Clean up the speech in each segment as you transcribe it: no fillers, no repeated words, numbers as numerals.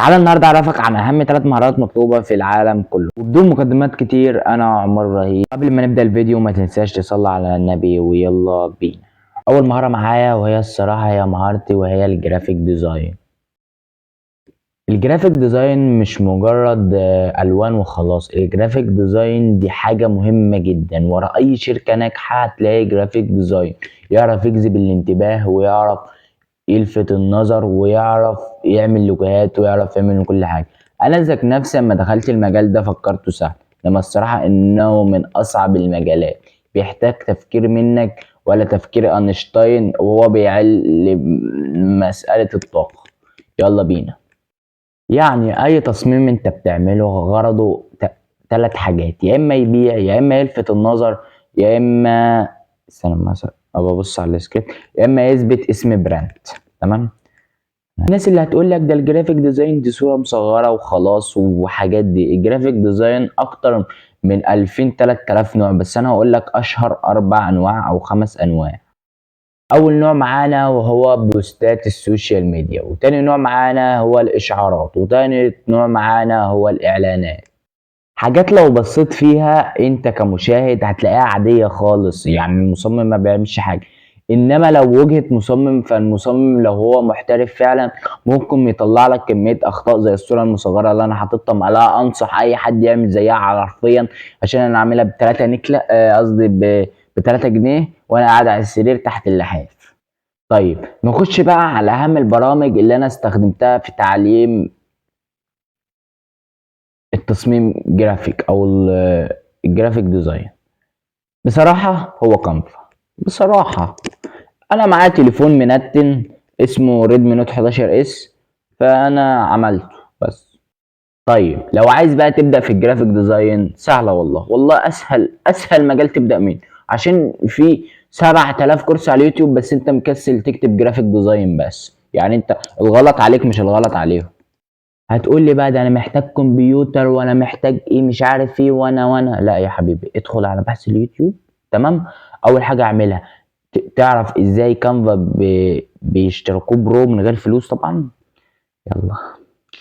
تعالى النهارده اعرفك عن اهم 3 مهارات مطلوبه في العالم كله، وبدون مقدمات كتير انا عمر رهيب. قبل ما نبدا الفيديو ما تنساش تصلي على النبي ويلا بينا. اول مهاره معايا وهي الصراحه هي مهارتي وهي الجرافيك ديزاين. الجرافيك ديزاين مش مجرد الوان وخلاص. الجرافيك ديزاين دي حاجه مهمه جدا. ورا اي شركه ناجحه هتلاقي جرافيك ديزاين يعرف يجذب الانتباه ويعرف يلفت النظر ويعرف يعمل لوجوهات ويعرف يعمل كل حاجه. انا ذات نفسي لما دخلت المجال ده فكرته سهل، لما الصراحه انه من اصعب المجالات. بيحتاج تفكير منك ولا تفكير اينشتاين وهو بيعلم مساله الطاقه. يلا بينا. يعني اي تصميم انت بتعمله غرضه 3 حاجات: يا اما يبيع، يا اما يلفت النظر، يا اما استنى مثلا ابقى ابص على السكريبت، يا اما يثبت اسم براند. تمام. الناس اللي هتقول لك ده الجرافيك ديزاين دي صورة مصغرة وخلاص وحاجات دي، الجرافيك ديزاين اكتر من 2000 3000 نوع، بس انا هقول لك اشهر 4 انواع او 5 انواع. اول نوع معانا وهو بوستات السوشيال ميديا، وتاني نوع معانا هو الاشعارات، وتالت نوع معانا هو الاعلانات. حاجات لو بصيت فيها انت كمشاهد هتلاقيها عادية خالص، يعني المصمم ما بيعملش حاجة. انما لو وجهة مصمم، فالمصمم لو هو محترف فعلا ممكن يطلع لك كمية اخطاء زي الصورة المصغرة اللي انا حاططها. لا انصح اي حد يعمل زيها حرفيا، عشان انا عاملها ب3 نكلة، قصدي ب3 جنيه وانا قاعد على السرير تحت اللحاف. طيب نخش بقى على اهم البرامج اللي انا استخدمتها في تعليم التصميم جرافيك او الجرافيك ديزاين. بصراحة هو كانفا. بصراحة انا معايا تليفون منتن اسمه ريدمي نوت 11 اس، فانا عملته بس. طيب لو عايز بقى تبدأ في الجرافيك ديزاين سهلة، والله اسهل مجال تبدأ منه، عشان في 7000 كورس على اليوتيوب بس انت مكسل تكتب جرافيك ديزاين بس. يعني انت الغلط عليك مش الغلط عليهم. هتقول لي بقى ده انا محتاج كمبيوتر وانا محتاج ايه مش عارف ايه وانا لا يا حبيبي، ادخل على بحث اليوتيوب. تمام. اول حاجه اعملها تعرف ازاي كانفا بيشتركوه برو من غير فلوس طبعا. يلا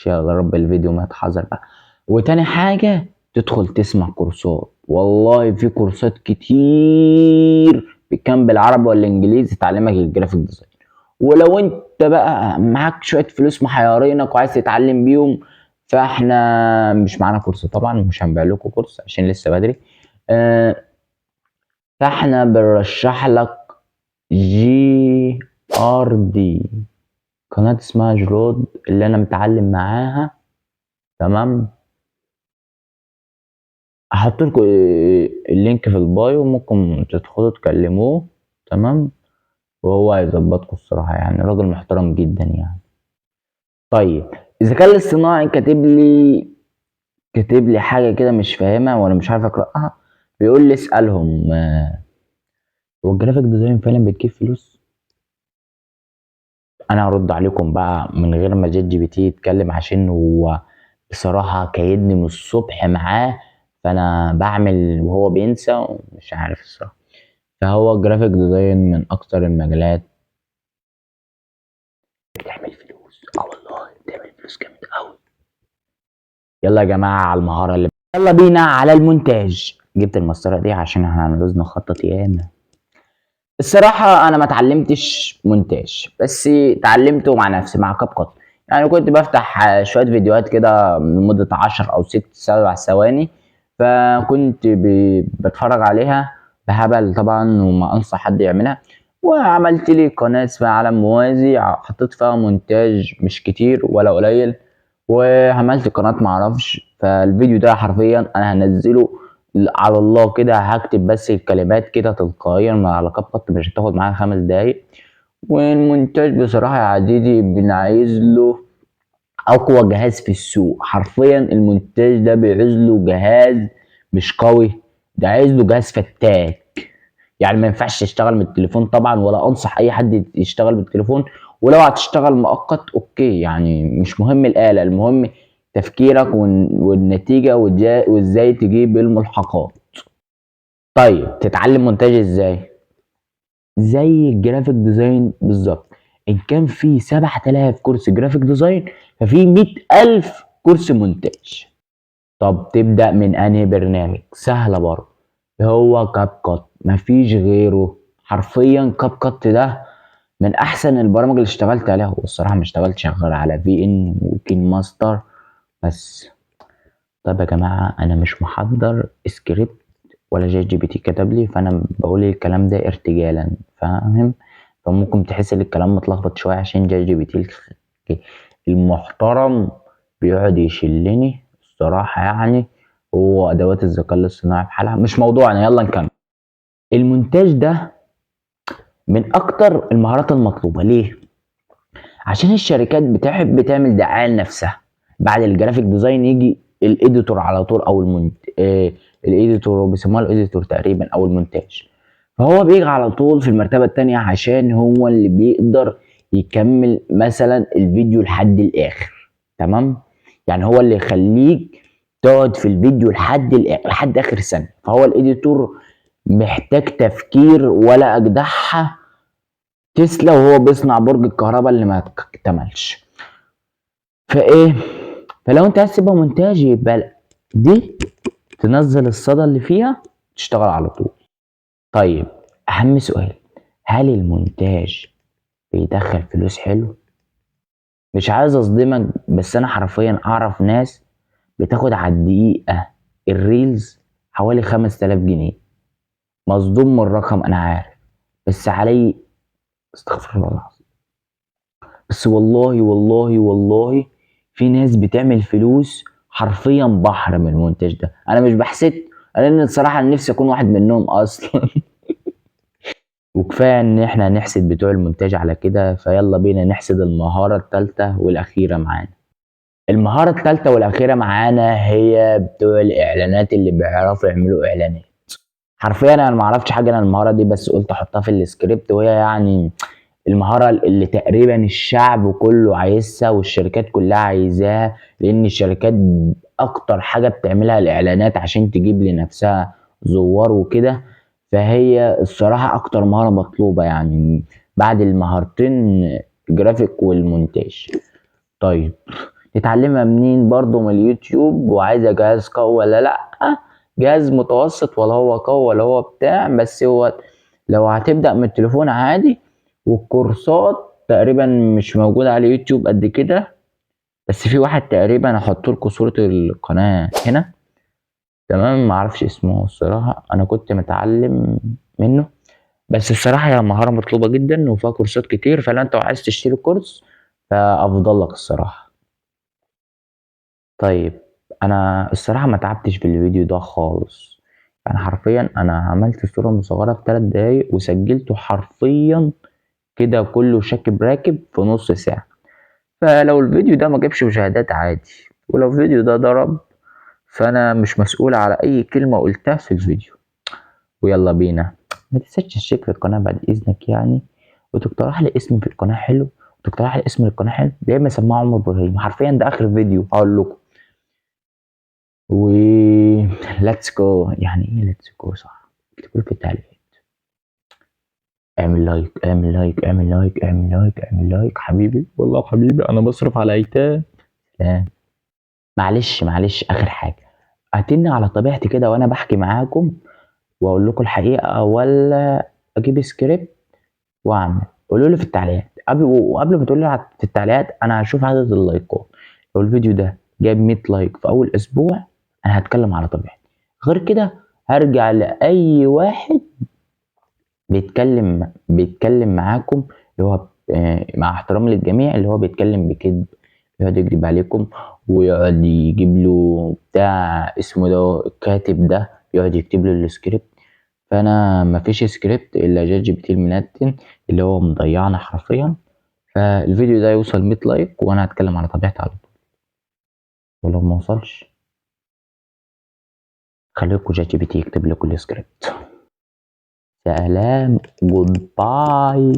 يا رب الفيديو ما يتحذر بقى. وتاني حاجه تدخل تسمع كورسات. والله في كورسات كتير كان بالعربي والانجليزي تعلمك الجرافيك ديزاين. ولو انت بقى معاك شويه فلوس محيرينك وعايز تتعلم بيهم، فاحنا مش معانا كورس طبعا، مش هنبيع لكم كورس عشان لسه بدري. فاحنا بنرشح لك GRD، قناه اسمها جرود اللي انا متعلم معاها. تمام. هحط لكم اللينك في البايو، ممكن تدخلوا تكلموه. تمام. وهو هيظبطكم الصراحه، يعني راجل محترم جدا يعني. طيب الذكاء الاصطناعي كاتب لي حاجه كده مش فاهمها وانا مش عارف اقراها. بيقول لي اسالهم هو الجرافيك ديزاين فعلا بتجيب فلوس؟ انا هرد عليكم بقى من غير ما ChatGPT يتكلم، عشان هو بصراحه كايدني من الصبح معاه، فانا بعمل وهو بينسى ومش عارف الصراحه. فهو الجرافيك ديزاين من اكتر المجالات بتعمل فلوس. والله بتعمل فلوس جامد قوي. يلا يا جماعه على المهاره يلا بينا على المونتاج. جبت المسطره دي عشان احنا هنعوز نخطط ياما. الصراحه انا ما اتعلمتش مونتاج، بس اتعلمته مع نفسي مع كاب كات. يعني كنت بفتح شويه فيديوهات كده لمده 10 او 6 7 ثواني، فكنت بتفرج عليها بهبل طبعا وما انصح حد يعملها. وعملت لي قناه اسمها عالم موازي، حطيت فيها مونتاج مش كتير ولا قليل، وعملت قناه معرفش. فالفيديو ده حرفيا انا هنزله على الله كده، هكتب بس الكلمات كده تلقائيا من على كاب كات، مش هتاخد معايا 5 دقايق. والمونتاج بصراحة يا عزيزي بنعيز له أقوى جهاز في السوق. حرفيا المونتاج ده بيعوز له جهاز مش قوي، ده عايز له جهاز فتاك. يعني ما ينفعش تشتغل من التليفون طبعا، ولا أنصح أي حد يشتغل بالتليفون. ولو هتشتغل مؤقت أوكي، يعني مش مهم الآلة، المهم تفكيرك والنتيجة وإزاي تجيب الملحقات. طيب تتعلم مونتاج ازاي؟ زي الجرافيك ديزاين بالظبط. ان كان في 7000 كورس جرافيك ديزاين، ففي 100,000 كورس مونتاج. طب تبدأ من انهي برنامج؟ سهلة برضه، هو كاب كات، مفيش غيره حرفيا. كاب كات ده من احسن البرامج اللي اشتغلت عليها، والصراحة ما اشتغلتش غير على في ان وكين ماستر بس. طب يا جماعة أنا مش محضر سكريبت ولا جات جي بي تي كتب لي، فأنا بقول الكلام ده ارتجالا، فاهم؟ فممكن تحس إن الكلام متلخبط شوية عشان جات جي بي تي المحترم بيقعد يشلني الصراحة يعني. هو أدوات الذكاء الاصطناعي بحالها مش موضوعنا، يلا نكمل. المونتاج ده من أكتر المهارات المطلوبة. ليه؟ عشان الشركات بتحب تعمل دعاية لنفسها. بعد الجرافيك ديزاين يجي الايديتور على طول، او الايديتور، بيسموها الايديتور تقريبا، او المونتاج. فهو بيجي على طول في المرتبة التانية عشان هو اللي بيقدر يكمل مثلا الفيديو لحد الاخر. تمام؟ يعني هو اللي يخليك تقعد في الفيديو لحد الاخر، لحد اخر سنة. فهو الايديتور محتاج تفكير ولا اجدعها تسلا وهو بيصنع برج الكهرباء اللي ما اكتملش. فايه، فلو انت عايز تبقى مونتاج يبقى دي تنزل الصدى اللي فيها تشتغل على طول. طيب اهم سؤال، هل المونتاج بيدخل فلوس حلو؟ مش عايز اصدمك بس انا حرفيا اعرف ناس بتاخد على الدقيقة الريلز حوالي 5000 جنيه. مصدوم من الرقم انا عارف، بس علي استغفر الله العظيم. بس والله والله والله في ناس بتعمل فلوس حرفيا بحر من المونتاج ده. انا مش بحسد، لان الصراحه انا نفسي اكون واحد منهم اصلا. وكفايه ان احنا نحسد بتوع المونتاج على كده، فيلا بينا نحسد المهاره الثالثه والاخيره معانا. المهاره الثالثه والاخيره معانا هي بتوع الاعلانات اللي بيعرفوا يعملوا اعلانات. حرفيا انا ما اعرفش حاجه عن المهاره دي، بس قلت احطها في السكريبت، وهي يعني المهارة اللي تقريبا الشعب كله عايزها والشركات كلها عايزاها، لأن الشركات أكتر حاجة بتعملها الإعلانات عشان تجيب لنفسها زوار وكده. فهي الصراحة أكتر مهارة مطلوبة يعني بعد المهارتين، الجرافيك والمونتاج. طيب تتعلمها منين؟ برضو من اليوتيوب. وعايزة جهاز قوي ولا لأ؟ جهاز متوسط، ولا هو قوي ولا هو بتاع، بس هو لو هتبدأ من التليفون عادي. والكورسات تقريبا مش موجودة على اليوتيوب قد كده، بس في واحد تقريبا هحط لكم صورة القناة هنا. تمام؟ معرفش اسمه الصراحة، أنا كنت متعلم منه. بس الصراحة هي مهارة مطلوبة جدا وفيها كورسات كتير، فلو أنت عايز تشتري كورس فأفضل لك الصراحة. طيب أنا الصراحة ما تعبتش في الفيديو ده خالص. يعني حرفيا أنا عملت الصورة المصغرة في 3 دقايق وسجلته حرفيا كده كله شاكب راكب في نص ساعة. فلو الفيديو ده ما جابش مشاهدات عادي، ولو الفيديو ده ضرب فانا مش مسؤول على اي كلمة قلتها في الفيديو. ويلا بينا، ما تنساش تشترك في القناة بعد اذنك يعني، وتقترح لي اسم في القناة حلو، وتقترح لي اسم القناة حلو، يا اما سماعة عمر ابراهيم. حرفيا ده اخر فيديو هقول لكم. و ليتس جو. يعني ايه ليتس جو صح؟ اكتبوا لي في التعليقات. اعمل لايك اعمل لايك اعمل لايك اعمل لايك اعمل لايك حبيبي، والله حبيبي انا بصرف على ايتام. معلش اخر حاجه، اتني على طبيعتي كده وانا بحكي معاكم واقول لكم الحقيقه، ولا اجيب سكريبت واعمل؟ قولوا لي في التعليقات. وقبل ما تقولوا لي في التعليقات انا هشوف عدد اللايكات. لو الفيديو ده جاب 100 لايك في اول اسبوع انا هتكلم على طبيعتي، غير كده هرجع لاي واحد بيتكلم معاكم، اللي هو مع احترامي للجميع، اللي هو بيتكلم بكذب، يقعد يكذب عليكم ويقعد يجيب له بتاع اسمه ده الكاتب ده يقعد يكتب له السكريبت. فانا مفيش سكريبت الا جات جي بي تي المنتن اللي هو مضيعنا حرفيا. فالفيديو ده يوصل 100 لايك وانا هتكلم على طبيعتي على طول، ولو ما وصلش خليكم جات جي بي تي يكتب لكم السكريبت. سلام، جود باي.